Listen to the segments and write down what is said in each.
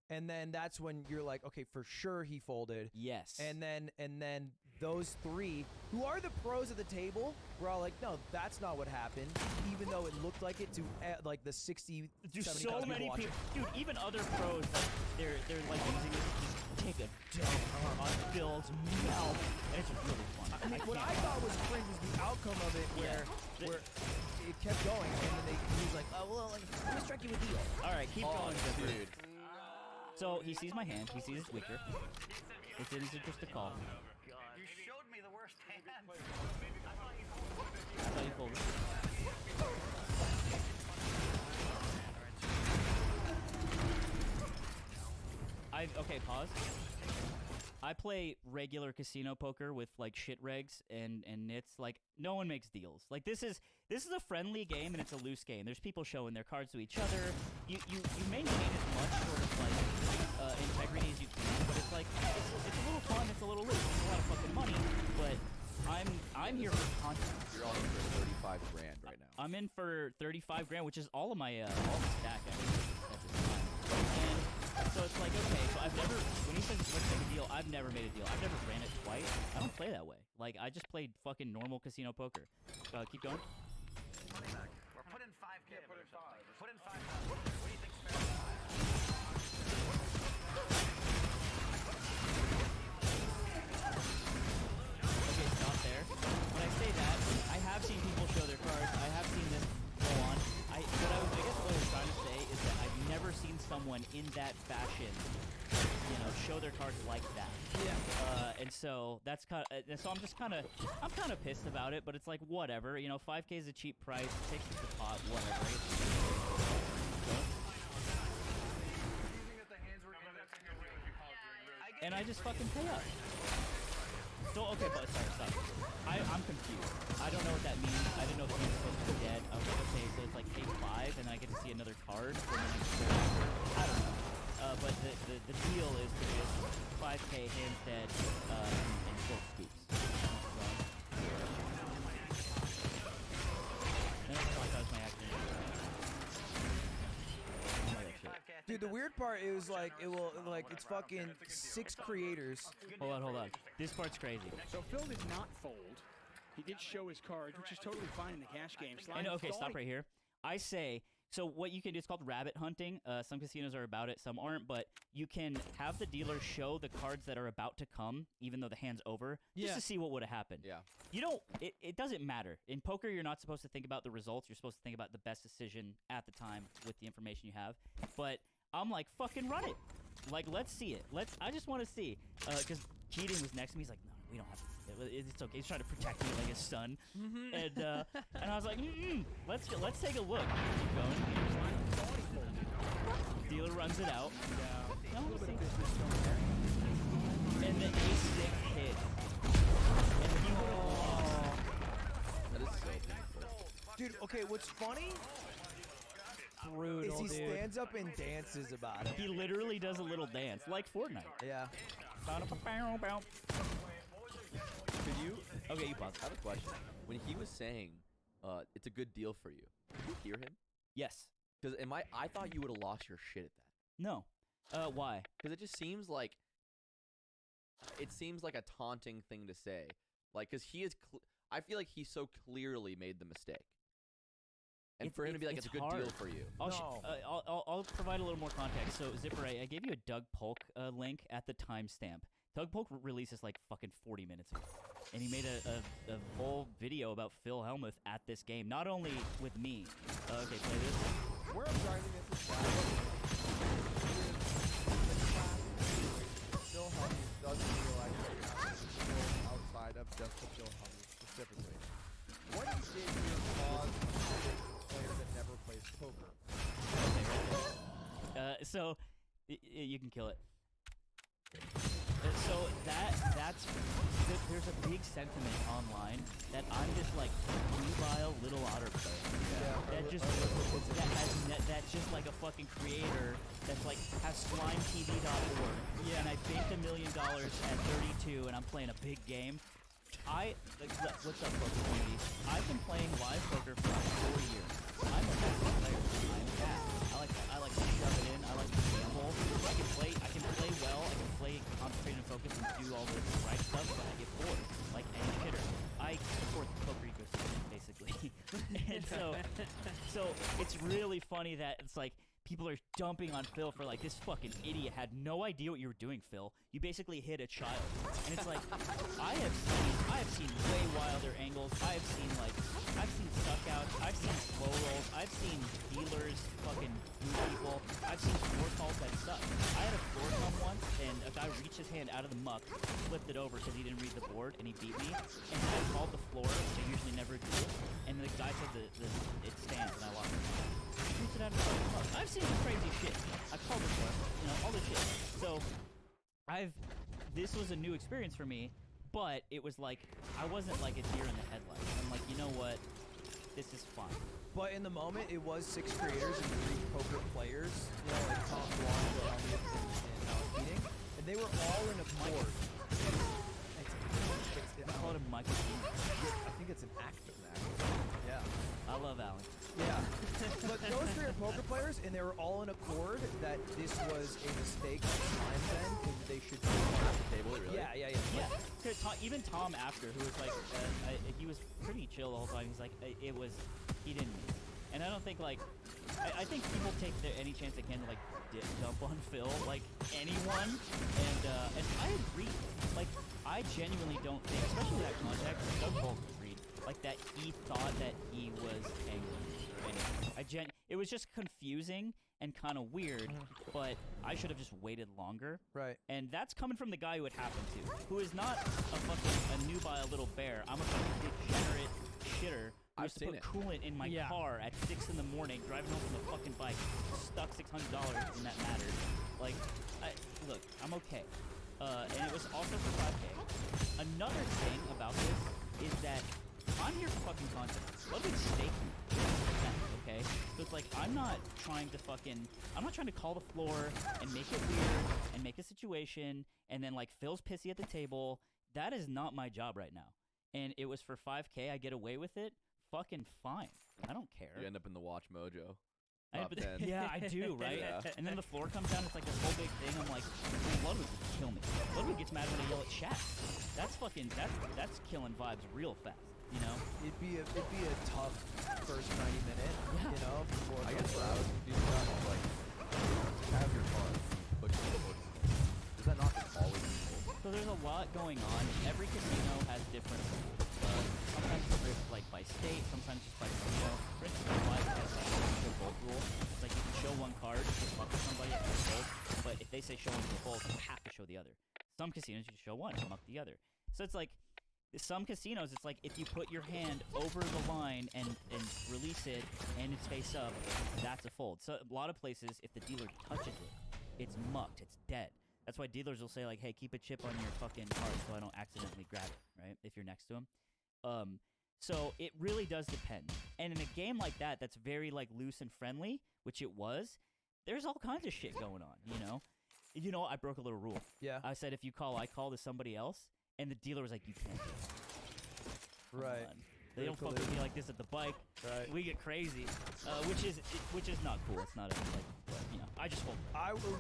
And then that's when you're like, okay, for sure he folded. Yes. And then those three, who are the pros of the table, were all like, no, that's not what happened, even though it looked like it to like the 60, Dude, 70 so many people. Dude, even other pros, like, they're like using it to just take a dump on Phil's mouth, and it's really fun. I mean, what I thought was cringe was the outcome of it, where it kept going, and then he was like, oh well, like, let me strike you with deal. All right, keep going, dude. So he sees my hand. He sees it's weaker. It's in his interest to call. You showed me the worst hand. I thought you folded. Okay, pause. I play regular casino poker with like shit regs and nits. Like no one makes deals. Like this is a friendly game and it's a loose game. There's people showing their cards to each other. You maintain as much sort of like integrity as you can, but it's like it's a little fun. It's a little loose. It's a lot of fucking money, but I'm here for content. You're all in for 35 grand right now. I'm in for 35 grand, which is all of my all the stack actually at this time. And so it's like, okay, so I've never, when he says let's make a deal, I've never made a deal. I've never ran it twice. I don't play that way. Like, I just played fucking normal casino poker. Keep going. Money back. We're putting 5K. Yeah, put in 5. Put in 5. What do you think's fair? Okay, stop there. When I say that, I have seen people show their cards. I have seen this go on. I guess what I was trying to say is that I've never seen someone in that fashion, you know, show their cards like that. Yeah. And so that's kind of, so I'm kind of pissed about it, but it's like whatever. You know, 5K is a cheap price. It takes it to the pot. Whatever. And I just fucking pay up. So, okay, but sorry, stop. I'm confused. I don't know what that means. I didn't know the game's supposed to be dead. I was like, okay, so it's like pay 5 and then I get to see another card. I don't know. But the deal is to just 5K hands dead and full scoops. And I thought that was my action. Dude, the weird part is like it's fucking 6 creators. Hold on. This part's crazy. So Phil did not fold. He did show his cards, which is totally fine in the cash game. And okay, stop right here. I say, so what you can do is called rabbit hunting. Some casinos are about it, some aren't, but you can have the dealer show the cards that are about to come, even though the hand's over, just to see what would have happened. Yeah. You don't, it doesn't matter. In poker, you're not supposed to think about the results. You're supposed to think about the best decision at the time with the information you have. But I'm like, fucking run it. Like, let's see it. I just want to see. Because Keating was next to me. He's like, no, we don't have to. It's okay. He's trying to protect me like his son. And I was like, let's take a look. Keep going. Dealer runs it out. Yeah. No, we'll see. And the A6 hit. And he would have lost. That is so painful. Dude, okay, what's funny Brutal, is he dude. stands up and dances about it. He literally does a little dance, like Fortnite. Yeah. Could you? Okay, you pause. I have a question. When he was saying, it's a good deal for you, did you hear him? Yes. Because I thought you would have lost your shit at that. No. Why? Because it just seems like a taunting thing to say. Like, because he is, I feel like he so clearly made the mistake. And for him to be like, it's a good deal for you. I'll provide a little more context. So, Zipper, I gave you a Doug Polk link at the timestamp. Doug Polk released this like fucking 40 minutes ago. And he made a whole video about Phil Hellmuth at this game. Not only with me. Okay, play this. Where I'm driving at this class, Phil Hellmuth doesn't feel like outside of just the Phil Hellmuth specifically. What he did here caused a player that never plays poker. So you can kill it. So there's a big sentiment online that I'm just like nubile little otter player. That's just like a fucking creator that's like has slimetv.org. Yeah. And I baked $1 million at 32 and I'm playing a big game. What's up, poker community? I've been playing live poker for like 4 years. I'm a fast player. I'm fast. I like to shove it in. I like to gamble. I can play all the right stuff, but I get bored, like any shitter. I support the poker ecosystem, basically. And so it's really funny that it's like people are dumping on Phil for like, this fucking idiot had no idea what you were doing, Phil. You basically hit a child. And it's like, I have seen way wilder angles. I've seen suck outs. I've seen slow rolls. I've seen dealers fucking move people. I've seen floor calls that suck. I had a floor come once, and a guy reached his hand out of the muck, flipped it over because he didn't read the board, and he beat me. And I called the floor, which I usually never do. And the guy said it stands, and I lost it. It out of the muck. I've seen some crazy shit. I've called the floor, all this shit. So this was a new experience for me, but it was like, I wasn't like a deer in the headlights. I'm like, you know what? This is fun. But in the moment, it was 6 creators and 3 poker players, like Tom Juan, and Alex Keating, and they were all in a board. I call it a Michael Keating. I think it's an actor. Yeah. I love Alan. Yeah. But those 3 are poker players, and they were all in accord that this was a mistake on time then, and they should be on the table. Really? Yeah. Even Tom after, who was like, he was pretty chill the whole time. He's like, he didn't mean it. And I don't think like, I think people take any chance they can to like dump on Phil, like anyone, and I agree. Like, I genuinely don't think, especially that context, Doug Volk agreed, like that he thought that he was angry or anything. It was just confusing and kind of weird, but I should have just waited longer. Right. And that's coming from the guy who it happened to, who is not a nubile little bear. I'm a fucking degenerate shitter. I used to put coolant in my car at 6 in the morning, driving home from a fucking bike, stuck $600 in that matter. Like, look, I'm okay. And it was also for 5K. Another thing about this is that I'm here for fucking content. Let me stake you. Okay? So it's like, I'm not trying to call the floor and make it weird and make a situation and then like Phil's pissy at the table. That is not my job right now. And it was for 5K. I get away with it. Fucking fine. I don't care. You end up in the Watch Mojo. Top 10. Yeah, I do, right? Yeah. And then the floor comes down, it's like this whole big thing. I'm like, Ludwig would kill me. Ludwig gets mad when I yell at chat. That's killing vibes real fast, you know? It'd be a tough first 90 minutes, you know? Before I guess what I was confused about was like, have your fun, push the board. Does that not just always be cool? So there's a lot going on. Every casino has different, sometimes it's like by state, sometimes just by casino. For instance, Hawaii has a bolt rule. It's like you can show one card to fuck with somebody at the bolt, but if they say show one to the bolt, you have to show the other. Some casinos you can show one, muck the other. So it's like, some casinos, it's like if you put your hand over the line and release it and it's face up, that's a fold. So a lot of places, if the dealer touches it, it's mucked, it's dead. That's why dealers will say like, hey, keep a chip on your fucking card so I don't accidentally grab it, right? If you're next to him. So it really does depend. And in a game like that, that's very like loose and friendly, which it was, there's all kinds of shit going on, you know? You know, I broke a little rule. Yeah. I said if you call, I call to somebody else, and the dealer was like, you can't do it. Right. They don't fuck with me like this at the bike. Right. We get crazy, which is not cool. It's not but, you know, I just hold.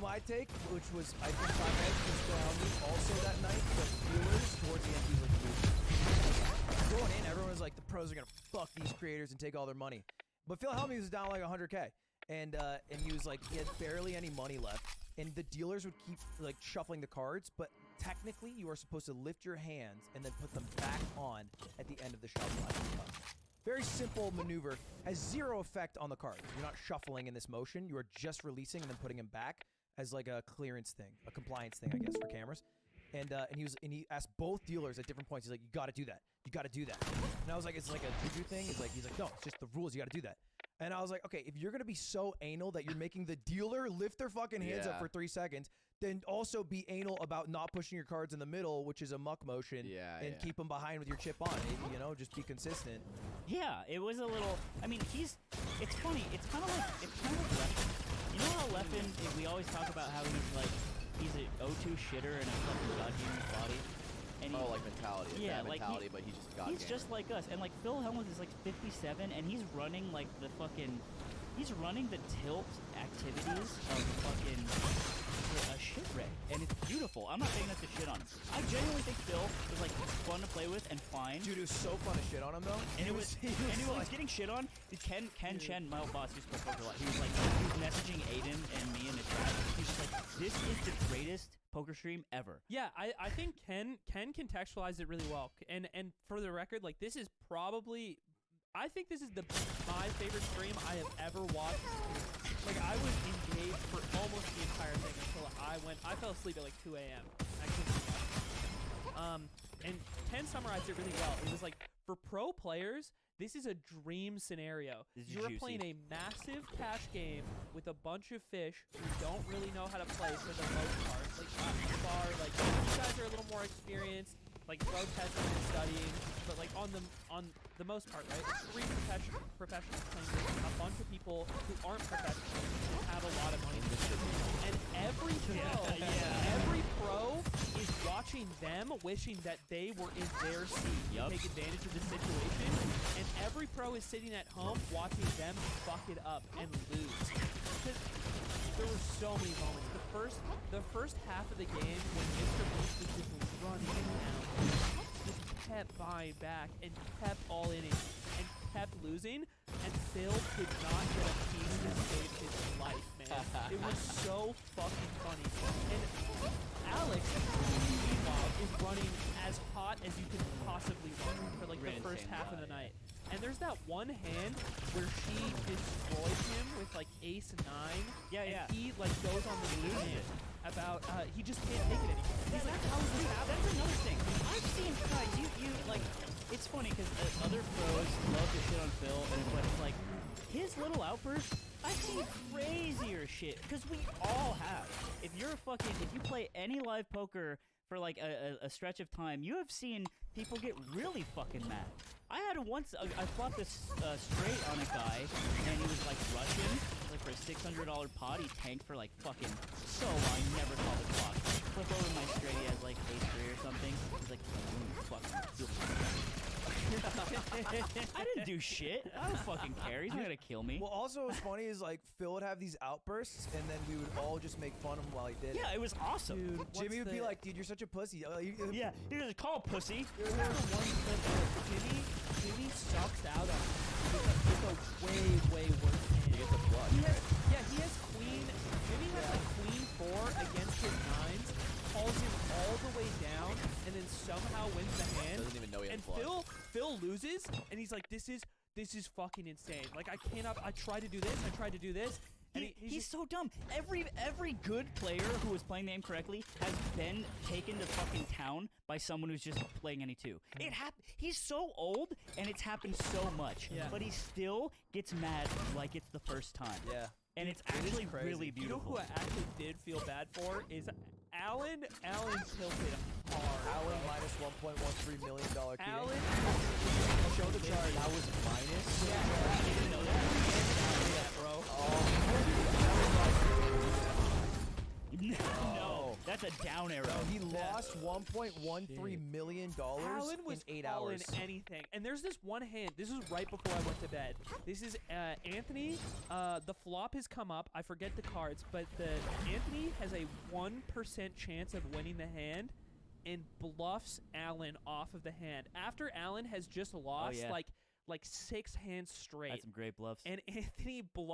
My take, which was I think 5 minutes was around me also that night, but dealers towards the end he was like, going in, everyone was like, the pros are gonna fuck these creators and take all their money. But Phil Hellmuth was down like 100K, and he was like, he had barely any money left, and the dealers would keep like shuffling the cards, but technically you are supposed to lift your hands and then put them back on at the end of the shuffle. Very simple maneuver, has zero effect on the cards. You're not shuffling in this motion. You are just releasing and then putting them back as like a clearance thing, a compliance thing, I guess, for cameras. And he asked both dealers at different points. He's like, you got to do that. You got to do that. And I was like, it's like a juju thing. He's like, no, it's just the rules. You got to do that. And I was like, okay, if you're gonna be so anal that you're making the dealer lift their fucking hands up for 3 seconds, then also be anal about not pushing your cards in the middle, which is a muck motion, and keep them behind with your chip on. You know, just be consistent. Yeah, it was a little. I mean, it's funny. It's kind of like Leffen. You know how Leffen? We always talk about how he's an O2 shitter and a fucking god-gaming body. And like mentality. Yeah, like mentality, but he's just a god he's just like us. And like Phil Hellmuth is like 57, and he's running like the tilt activities of fucking a shit ray, and it's beautiful. wonderful. I'm not saying that to shit on him. I genuinely think Phil was like fun to play with and fine. Dude, it was so fun to shit on him though. And it was getting shit on. Ken Chen, my old boss, used to play poker a lot. He was messaging Aiden and me in the chat. He's just like, this is the greatest poker stream ever. Yeah, I think Ken contextualized it really well. And for the record, like this is probably, I think this is my favorite stream I have ever watched. Like I was engaged for almost the entire thing until I fell asleep at like 2 a.m. I couldn't watch. And Ken summarized it really well. It was like, for pro players, this is a dream scenario. You're playing a massive cash game with a bunch of fish who don't really know how to play for the most part. Like, like you guys are a little more experienced, like road testing and studying, but like on the most part, right? 3 professionals playing with a bunch of people who aren't professionals who have a lot of money. And every pro is watching them, wishing that they were in their seat to take advantage of the situation. And every pro is sitting at home watching them fuck it up and lose. Because there were so many moments. The first half of the game when Mr. Beast was just running down, just kept buying back and kept all in it and kept losing, and Phil could not get a piece to save his life, man. It was so fucking funny. And Alex, meanwhile, is running as hot as you could possibly run for like the first half of the night. And there's that one hand where she destroys him with like ace 9. And he like goes on the blue hand about he just can't take it anymore. He's like, how is this happening? That's another thing. I've seen you like. It's funny because other pros love to shit on Phil, but it's like his little outbursts. I've seen crazier shit because we all have. If you play any live poker for like a stretch of time, you have seen people get really fucking mad. I had once, I flopped this straight on a guy, and he was like Russian, like for a $600 pot, he tanked for like fucking so long, I never called it flop. Flip over my straight, he has like ace 3 or something, he's like, fucking I didn't do shit. I don't fucking care. He's not gonna kill me. Well, also what's funny is like Phil would have these outbursts, and then we would all just make fun of him while he did it. Yeah, it was awesome. Dude, Jimmy would be like, "Dude, you're such a pussy." Yeah, he was called pussy. Jimmy sucks out on with a way worse hand. He gets a flush. He has queen. Jimmy has like queen 4 against his 9s, calls him all the way down, and then somehow wins the hand. Doesn't even know he had And a flush. Phil loses, and he's like, "This is fucking insane. Like I cannot. I tried to do this. I tried to do this." And He's so dumb. Every good player who is playing the game correctly has been taken to fucking town by someone who's just playing any 2. He's so old, and it's happened so much. Yeah. But he still gets mad like it's the first time. Yeah. And it's It is actually crazy. really You know beautiful. who I actually did feel bad for is Alan. Alan tilted hard. Alan minus $1.13 million key. Alan. Show the chart. That was minus. You didn't know that? Yeah, bro. No, that's a down arrow. He lost $1.13 million Alan was in 8 calling hours. anything. And there's this one hand. This was right before I went to bed. This is Anthony. The flop has come up. I forget the cards, but Anthony has a 1% chance of winning the hand and bluffs Alan off of the hand. After Alan has just lost like 6 hands straight. That's some great bluffs. And Anthony bluffs